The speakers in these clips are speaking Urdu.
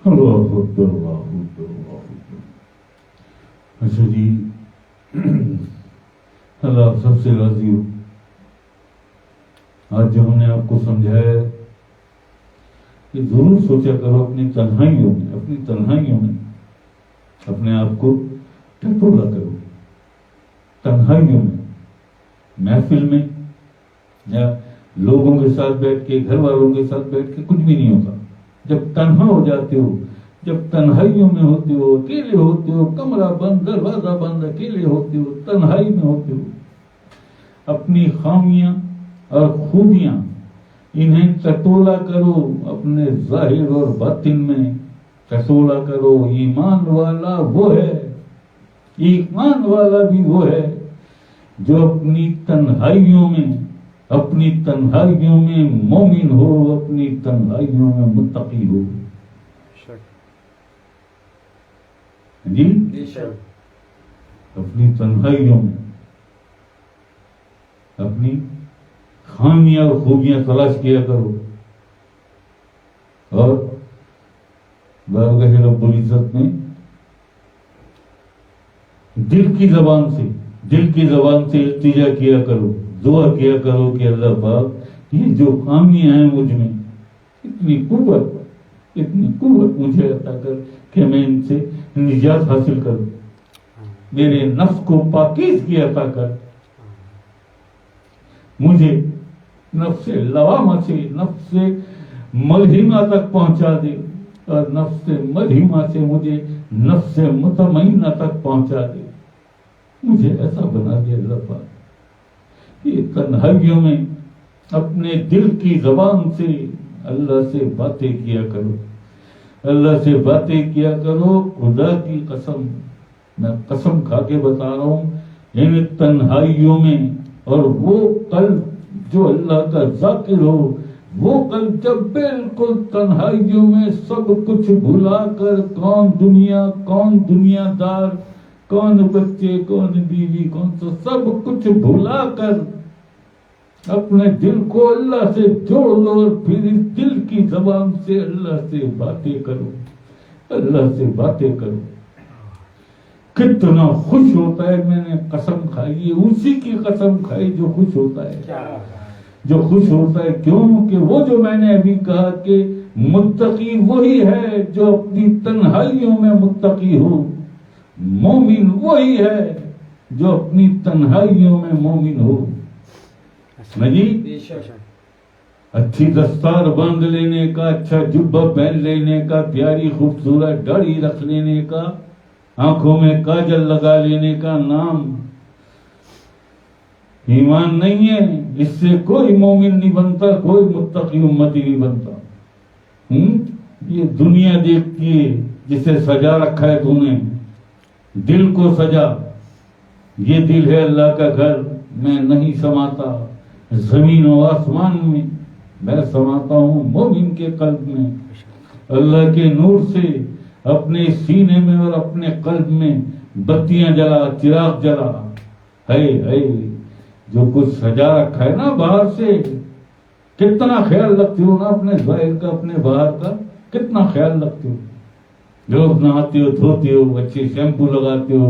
اللہ اکبر اللہ اکبر اللہ اکبر. اچھا جی، اللہ سب سے راضی ہو. آج جو ہم نے آپ کو سمجھایا ہے کہ ضرور سوچا کرو اپنی تنہائیوں میں اپنے آپ کو ٹٹولا کرو. تنہائیوں میں، محفل میں یا لوگوں کے ساتھ بیٹھ کے، گھر والوں کے ساتھ بیٹھ کے کچھ بھی نہیں ہوتا. جب تنہا ہو جاتے ہو، جب تنہائیوں میں ہوتے ہو، اکیلے ہوتے ہو، کمرہ بند، دروازہ بند، اکیلے ہوتے ہو، تنہائی میں ہوتے ہو، اپنی خامیاں اور خوبیاں انہیں ٹٹولا کرو. اپنے ظاہر اور باطن میں ٹٹولا کرو. ایمان والا وہ ہے، ایمان والا بھی وہ ہے جو اپنی تنہائیوں میں مومن ہو، اپنی تنہائیوں میں متقی ہو. جی، اپنی تنہائیوں میں اپنی خامیاں اور خوبیاں تلاش کیا کرو. اور بارگاہ رب العزت میں دل کی زبان سے التجا کیا کرو، دعا کیا کرو کہ اللہ پاک یہ جو خامیاں ہیں مجھ میں، اتنی قوت مجھے عطا کر کہ میں ان سے نجات حاصل کروں. میرے نفس کو پاکیزگی عطا کر. مجھے نفس لوامہ سے، نفس ملہمہ تک پہنچا دے، اور نفس ملہمہ سے مجھے نفس مطمئنہ تک پہنچا دے. مجھے ایسا بنا دے اللہ پاک. یہ تنہائیوں میں اپنے دل کی زبان سے اللہ سے باتیں کیا کرو، اللہ سے باتیں کیا کرو. خدا کی قسم، میں قسم کھا کے بتا رہا ہوں، ان تنہائیوں میں، اور وہ قلب جو اللہ کا ذاکر ہو، وہ قلب جب بالکل تنہائیوں میں سب کچھ بھلا کر، کون دنیا، کون دنیا دار، کون بچے، کون بیوی، کون سب کچھ بھلا کر اپنے دل کو اللہ سے جوڑ لو، اور پھر اس دل کی زبان سے اللہ سے باتیں کرو، اللہ سے باتیں کرو. کتنا خوش ہوتا ہے. میں نے قسم کھائی ہے، اسی کی قسم کھائی جو خوش ہوتا ہے. کیوں کہ وہ جو میں نے ابھی کہا کہ متقی وہی ہے جو اپنی تنہائیوں میں متقی ہو. مومن وہی ہے جو اپنی تنہائیوں میں مومن ہو. جی، اچھی دستار باندھ لینے کا، اچھا جبہ پہن لینے کا، پیاری خوبصورت داڑھی رکھ لینے کا، آنکھوں میں کاجل لگا لینے کا نام ایمان نہیں ہے. اس سے کوئی مومن نہیں بنتا، کوئی متقی امتی نہیں بنتا. یہ دنیا دیکھتی ہے جسے سجا رکھا ہے تو نے، دل کو سجا. یہ دل ہے اللہ کا گھر. میں نہیں سماتا زمین و آسمان میں، میں سماتا ہوں مومن کے قلب میں. اللہ کے نور سے اپنے سینے میں اور اپنے قلب میں بتیاں جلا، چراغ جلا. ہے جو کچھ سجا رکھا ہے نا باہر سے، کتنا خیال رکھتے ہو نا اپنے ظاہر کا، اپنے باہر کا کتنا خیال رکھتے ہو. روز نہاتے ہو، دھوتے ہو، اچھے شیمپو لگاتے ہو،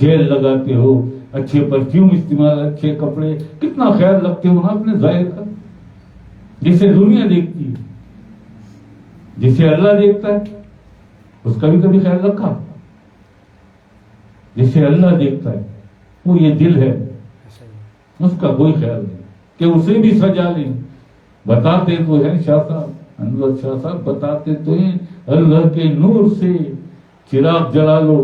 جیل لگاتے ہو، اچھے پرفیوم استعمال، اچھے کپڑے، کتنا خیال رکھتے ہو نا اپنے ظاہر کا. جسے دنیا دیکھتی ہے، جسے اللہ دیکھتا ہے اس کا بھی کبھی خیال رکھا؟ جسے اللہ دیکھتا ہے وہ یہ دل ہے، اس کا کوئی خیال نہیں کہ اسے بھی سجا لیں. بتاتے تو ہیں شاہ صاحب، انور شاہ صاحب بتاتے تو ہیں، اللہ کے نور سے چراغ جلا لو،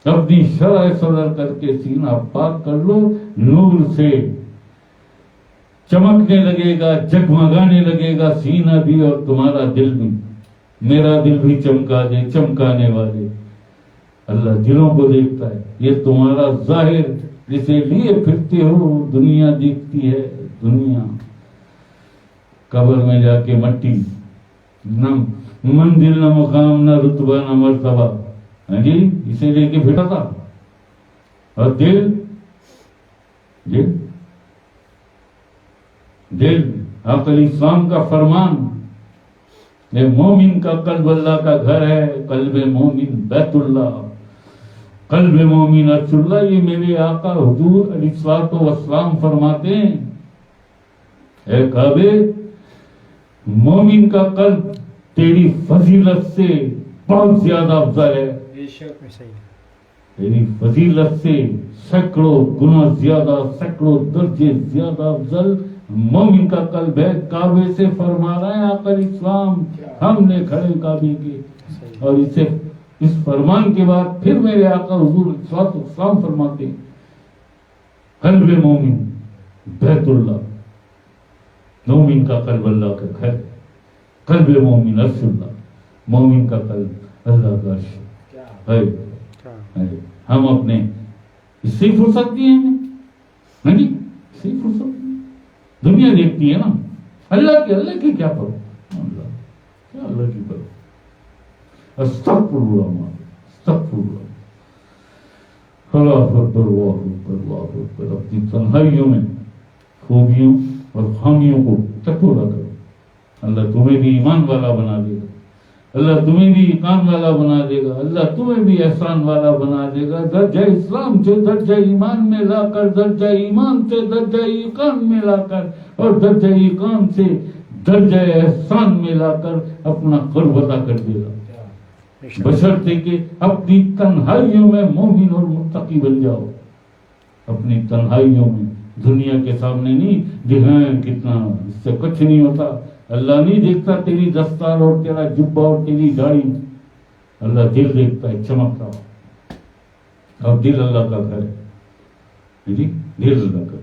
اپنی شرح صدر کر کے سینہ پاک کر لو، نور سے چمکنے لگے گا، جگمگانے لگے گا سینہ بھی اور تمہارا دل بھی. میرا دل بھی چمکا دے چمکانے والے. اللہ دلوں کو دیکھتا ہے. یہ تمہارا ظاہر جسے لیے پھرتے ہو، دنیا دیکھتی ہے. دنیا قبر میں جا کے مٹی، نہ منزل، نہ مقام، نہ رتبہ، نہ مرتبہ، جی اسے لے کے پھرتا تھا. اور دل عقل اسلام کا فرمان یہ مومن کا قلب اللہ کا گھر ہے. قلب مومن بیت اللہ، قلب مومن عرش اللہ. یہ میرے آقا حضور علیہ الصلوۃ والسلام فرماتے ہیں اے کعبے، مومن کا قلب تیری فضیلت سے بہت زیادہ افضل ہے. تیری فضیلت سے سینکڑوں گنا زیادہ، سینکڑوں درجے زیادہ افضل مومن کا قلب ہے. کعبے سے فرما رہے ہیں آقا اسلام، ہم نے کھڑے کعبے کے. اور اسے اس فرمان کے بعد پھر میرے آقا حضور اسلام فرماتے ہیں قلب مومن بیت اللہ. مومن کا قلب اللہ کا گھر، قلب مومن عرش اللہ. مومن کا قلب اللہ کا عرش ہے. ہم اپنے اس سے فرصت دی ہے، ہاں جی، اس سے فرصت. دنیا دیکھتی ہے نا اللہ کی کیا کرو، اللہ کی کرو. استغفر اللہ، استغفر اللہ. اللہ اکبر، اللہ اکبر، اللہ اکبر. اپنی تنہائیوں میں خوبیوں اور خامیوں کو ٹٹولا کرو. اللہ تمہیں بھی ایمان والا بنا دے گا، اللہ تمہیں بھی ایمان والا بنا دے گا، اللہ تمہیں بھی احسان والا بنا دے گا. درجہ اسلام سے درجہ ایمان میں لا کر، درجہ ایمان سے درجہ ایقان میں لا کر، اور درجہ ایقان سے درجہ احسان میں لا کر اپنا قرب عطا کر دے گا. بشرطے کہ اپنی تنہائیوں میں مومن اور متقی بن جاؤ. اپنی تنہائیوں میں، دنیا کے سامنے نہیں دکھائیں کتنا، اس سے کچھ نہیں ہوتا. اللہ نہیں دیکھتا تیری دستار اور تیرا جبہ اور تیری داڑھی، اللہ دل دیکھتا ہے چمکتا. اور دل اللہ کا گھر ہے، دل اللہ کا